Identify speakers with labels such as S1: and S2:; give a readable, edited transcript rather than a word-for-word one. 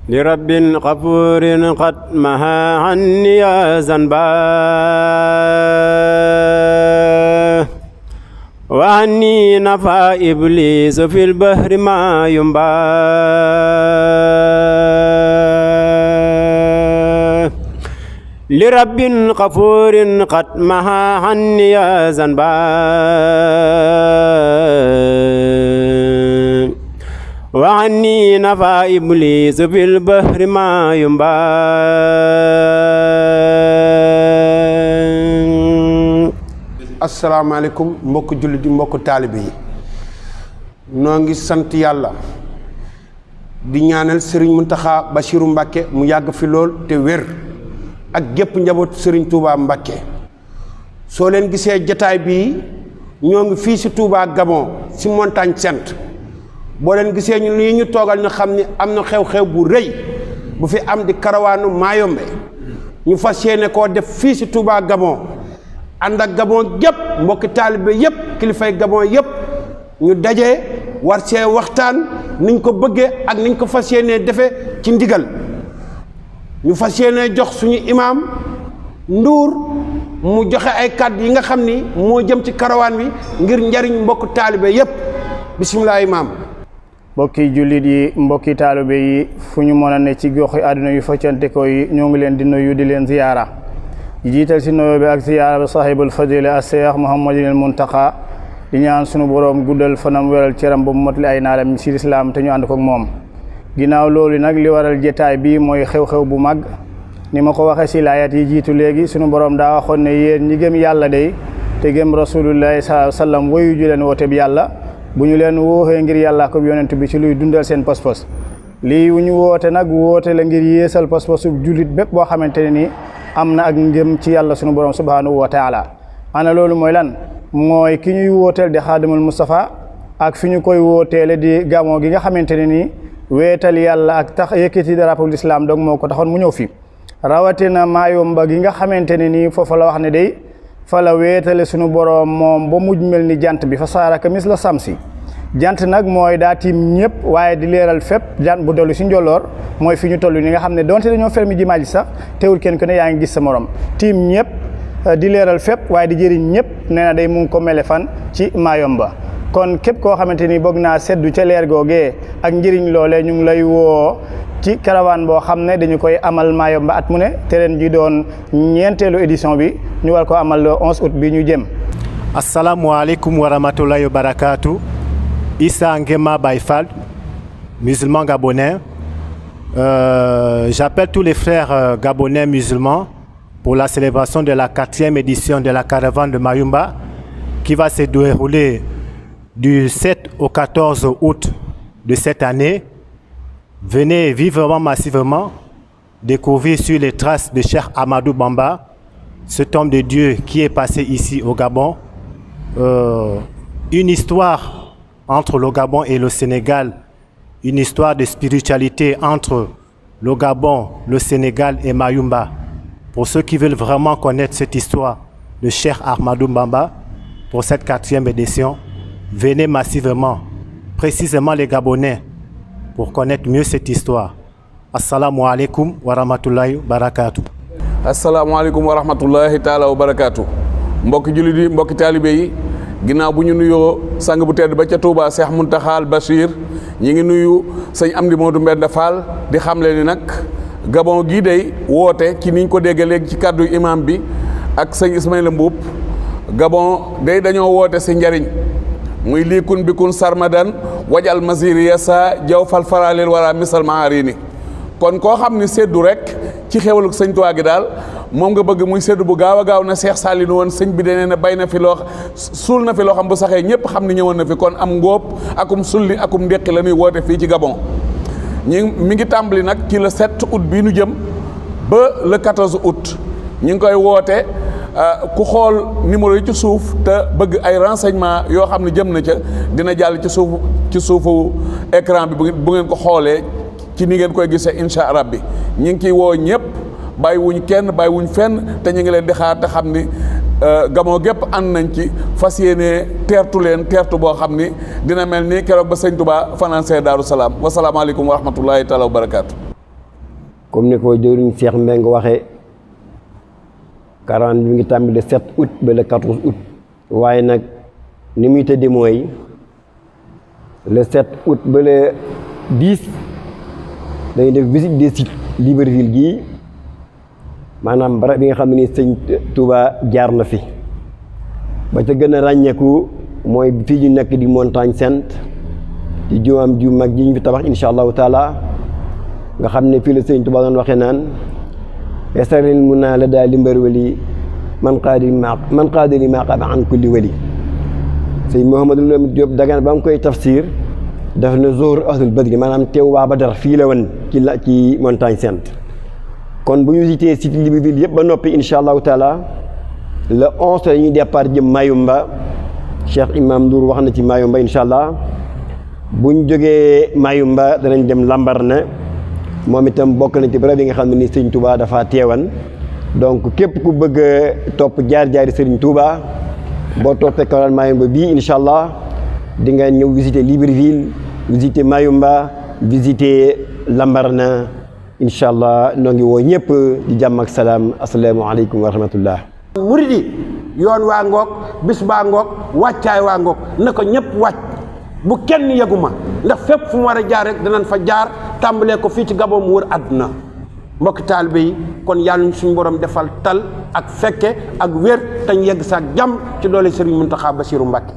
S1: لرب غفور قد محى عني ذنبا وعني نفى إبليس في البحر ما ينبا لرب غفور قد محى عني ذنبا وعني نفى إبليس في البحر ما ينبا
S2: asalaamaaleykum mbokk jullit yi mbokk taalibe yi noo ngi sant yàlla di ñaanal Serigne Mountakha Bassirou Mbacké mu yàgg fi lool te wér ak gépp njaboot Serigne Touba Mbacké soo leen gisee jataay bii ñoo ngi fii si Touba Gabon si Montagne Sainte boo leen gisee ñu lii ñu toogal ñu xam ni am na xew-xew bu rëy bu fi am di karawaanu Mayombe ñu fas yéene koo def fii si Touba Gabon ànd ak Gabon yëpp mbokki taalibe yëpp kilifay Gabon yëpp ñu daje war see waxtaan niñ ko bëggee ak niñ ko fas yéenee defee ci ndigal ñu fas yéenee jox suñu imaam Ndour mu joxe ay kàddu yi nga xam ni moo jëm ci karawaan wi ngir njariñ mbokk taalibe yëpp bisimilah imaam.
S3: mbokki jullit yi mbokki taalibe yi fu ñu mën a ne ci gox yi àdduna yu faccante ko yi ñoo ngi leen di nuyu di leen ziyaara jiital si nuyoo bi ak ziyaara bi sahibul fadila as-Cheikh Mouhamadul Mountakha di ñaan sunu boroom guddal fanam weral cëram ba mu motali ay naalam si lislaam te ñu ànd ko ak moom ginnaaw loolu nag li waral jotaay bi mooy xew-xew bu mag ni ma ko waxee si laayat yi jiitu léegi sunu boroom daa waxoon ne yéen ñi gëm yàlla day te gëm rasulullahi sallallahu alayhi wa sallam woyu ju leen woote bi yàlla bu ñu leen wooxee ngir yàlla ko yonent bi ci luy dundal seen pas-pas lii wu ñu woote nag woote la ngir yéesal pas-pasu jullit bépp boo xamante ne ni am na ak ngëm ci yàlla sunu borom subhanahu wa taala ana loolu mooy lan mooy ki ñuy wooteel di xaadimul Mustafa ak fi ñu koy wooteele di Gabon gi nga xamante ne nii weetal yàlla ak tax yëkkati drapeau l'islam donc moo ko taxoon mu ñëw fi rawatina Mayomba gi nga xamante ne nii foofa la wax ne day fa la weetale sunu borom moom ba mujj mel ni jant bi fa saaraka mis la samsi jant nag mooy daa tiim ñëpp waaye di leeral fépp jant bu dollu si njolloor mooy fi ñu toll ni nga xam ne donte dañoo fermi jumaa ji sax teewul kenn ku ne yaa ngi gis sa morom tiim ñëpp di leeral fépp waaye di jëriñ ñëpp nee na day mu ngi ko mele fan ci Mayomba kon képp koo xamante ni bëgg naa seddu ca leer googee ak njëriñ loolee ñu ngi lay woo ci caravane boo xam ne dañu koy amal Mayomba at mu ne te ren ji doon ñeenteelu édition bi ñu war ko amal le 11 août bi ñu jëm.
S4: Assalamualaikum warahmatullahi wabarakatuh. Issa Ngema Baïfal, musulman gabonais. J'appelle tous les frères gabonais musulmans pour la célébration de la 4e édition de la caravane de Mayomba qui va se dérouler du 7 au 14 août de cette année. Venez vivement massivement découvrir sur les traces de Cheikh Ahmadou Bamba, cet homme de Dieu qui est passé ici au Gabon. Une histoire entre le Gabon et le Sénégal, une histoire de spiritualité entre le Gabon, le Sénégal et Mayomba. Pour ceux qui veulent vraiment connaître cette histoire de Cheikh Ahmadou Bamba, pour cette 4e édition, venez massivement, précisément les Gabonais, pour connaître mieux cette histoire. Assalamu alaikum wa rahmatullahi wa barakatuh.
S5: Assalamu alaikum wa rahmatullahi ta'ala wa barakatuh. Mbokki jullit yi mbokki taalibe yi ginnaaw bu ñu nuyoo sang bu tedd ba ca Touba Cheikh Mountakha Bachir ñi ngi nuyu sëñ Amdi Modou Mbenda Fall di xamle ni nag Gabon gii day woote ci niñ ko dégg léegi ci kàddu imam bi ak sëñ Ismaïla Mbuub Gabon day dañoo woote si njariñ muy liikun bikun sarmadan wajal masiri yasa jaw fal faralil wala misal maarini kon koo xam ni seddu rek ci xéwalu sëñ Tuubaa gi daal moom nga bëgg muy seddu bu gaaw a gaaw na Seex Saaliw woon sëñ bi danee na bay na fi loo suul na fi loo xam bu saxee ñëpp xam ni ñëwoon na fi kon am ngóob akum sulli akum ndéqi la ñuy woote fii ci Gabon mi ngi tàmbali nag ci le 7 août bii nu jëm ba le 14 août ñi ngi koy woote ku xool numéro yi ci suuf te bëgg ay renseignement yoo xam ne jëm na ca dina jàll ci suufu écran bi bu ngeen ko xoolee ci ni ngeen koy gisee incha allah bi ñi ngi ciy woo ñëpp bàyyi wuñ kenn bàyyi wuñ fenn te ñu ngi leen di xaar te xam ni Gabon gépp ànd nañ ci fas yéene teertu leen teertu boo xam ni dina mel ni keroog ba sëñ Touba financé Daaru Salaam wasalaamaaleykum wa rahmatullahi taala wa barakaatu.
S6: comme ni ko jëriñ Cheikh Mbeng waxee caravane bi ngi tàmbali le 7 août ba le 14 août waaye nag ni muy tëddee mooy le 7 août ba le 10 dañuy def visite des sites Libreville gii maanaam barab bi nga xam ne ni sëñ Touba jaar na fi ba ca gën a ràññeeku mooy fii ñu nekk di Montagne Sainte di jumaam ju mag ji ñu fi tabax insha allahu taala nga xam ne fii la sëñ Touba doon waxee naan esaril mun naa la daal li mbër wali man qaadali maa qaaba an kulli wali sëñ Mouhamadou Lamine Diop Dagana ba mu koy tafsir daf na zoor ahlul badri maanaam teew waa Badar fii la woon ci Montagne Sainte kon bu ñu visité site Libreville yëpp ba noppi insha allahu taala le 11 dañuy départ jëm Mayumba Cheikh Imam Ndour wax na ci Mayumba insha allah bu ñu jógee Mayumba danañ dem Lambaréné moom itam bokk nañ ci barab yi nga xam ne ni Sëriñ Touba dafa teewan donc képp ku bëgg a topp jaar-jaari Sëriñ Touba boo toppee caravane Mayumba bii insha allah di nga ñëw visiter Libreville visiter Mayumba visiter Lambaréné incha allah noo ngi woo ñëpp di jàmm ak salaam asalaamaaleykum wa rahmatullah.
S2: murid yi yoon waa ngoog bis baa ngoog wàccaay waa ngoog na ko ñëpp wàcc bu kenn yeguma ndax fépp fu mu war a jaar rek danañ fa jaar tàmbalee ko fii ci Gabon mu wër àdduna mbokki taalibe yi kon yàlla ñu suñu borom defal tal ak fekke ak wér te ñu yegg sa jàmm ci doole Serigne Mountakha Bassirou Mbacké